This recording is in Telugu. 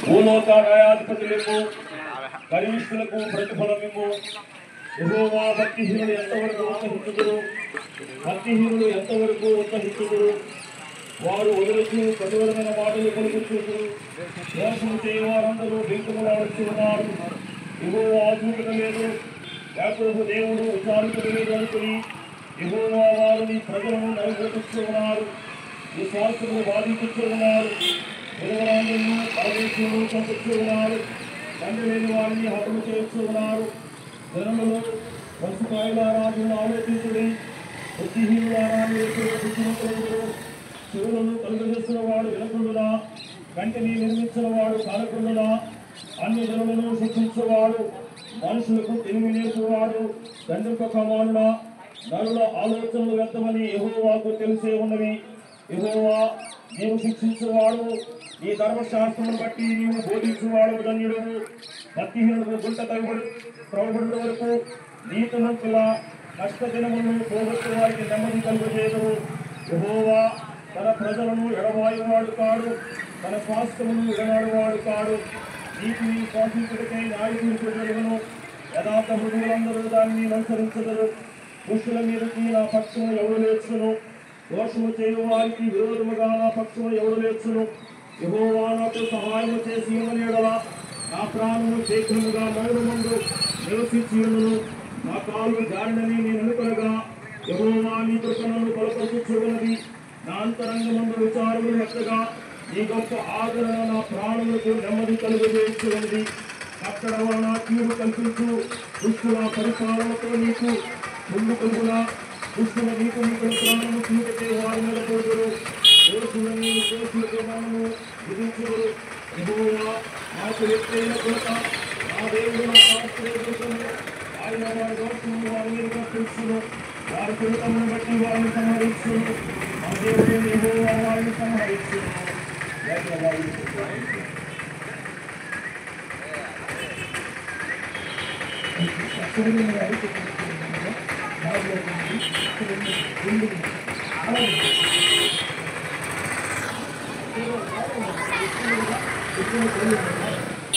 భూలోక న్యాయాధిపతులకు కనిష్ఠులకు ప్రతిఫలమిమ్ము. యెహోవా భక్తిహీనులు ఎంతవరకు ఉత్తహించుదురు? భక్తిహీనులు ఎంతవరకు ఉత్తహించుదురు? వారు వదిలిచి ప్రతిఫలమైన మాటలు పలుకుచుందురు. మోసము చేయవారందరూ బెంకులాడుతూ ఉన్నారు. యెహోవా చూడలేదు, యాకోబు దేవుడు విచారించలేదు అనుకుని యెహోవా వారిని ప్రజలను నలుగొట్టుతూ ఉన్నారు. ఈ స్వార్థములు బాధించుతూ ఉన్నారు. పిల్లవాళ్ళను పరమేశ్వరుడు చంపుతూ ఉన్నారు. తండ్రి లేని వారిని హతము చేస్తూ ఉన్నారు. జనములు పశుకాయలారాజును ఆలోచించుడి. బుద్ధిహీనులారా మీరు బుద్ధిమంతులు. చెవులను కలుగజేస్తున్న వాడు వినకుండునా? కంటిని నిర్మించిన వాడు కానకుండునా? అన్ని జనులను శిక్షించేవాడు, మనుషులకు తెలివి నేర్చువాడు తండ్రి కమానుడా? నరుల ఆలోచనలు వ్యర్థమని యెహోవాకు తెలిసే ఉన్నవి. యెహోవా నీవు శిక్షించేవాడు, నీ ధర్మశాస్త్రమును బట్టి నీవు బోధించేవాడు ధన్యుడు. భక్తిహీనులకు గుంట త్రవబడిన వరకు నీతిమంతుల కష్టదినములను పోగొట్టే వారికి నెమ్మది కలుగజేయదు. యెహోవా తన ప్రజలను ఎడబాయువాడు కాడు, తన స్వాస్థ్యమును ఎడనాడువాడు కాడు. నీతిని శాసించుటకై న్యాయతీర్పు జరుగును. యథార్థ హృదయులందరూ దాన్ని అనుసరించగలరు. దుష్టుల మీదకి నా పక్షము ఎవడు లేచును? దోషము చేయు వారికి విరోధముగా నా పక్షము ఎవడు లేచును? యెహోవా నాకు సహాయము చేసి ఇవ్వని యెడల నా ప్రాణము శీఘ్రముగా మరణమందు నివసించియుండును. నా కాలు జారినని నేను అనుకొనగా యెహోవా నీ కృపను బలపరచుచున్నది. నా అంతరంగమందు విచారములు మెత్తగా నీ గొప్ప ఆదరణ నా ప్రాణములకు నెమ్మది కలుగజేస్తున్నది. అక్కడ వలన కీడు కల్పించు దుష్టుల పరిపాలనతో నీకు ముందు కలుగునా? దుష్టుల నీకు నీకు ప్రాణము చూపెట్టే వారి మీద పోదురు. దోషులని దోషులకు మనము విధించుదురు. యెహోవా నాకు ఎత్తైన కొలత, నా దేవుడు నా ఆశ్రయదుర్గము. ఆయన వారి దోషమును వారి మీద కల్పిస్తును. వారి కృతమును బట్టి వారిని సంహరించును. మా దేవుడు యెహోవా వారిని సంహరించును.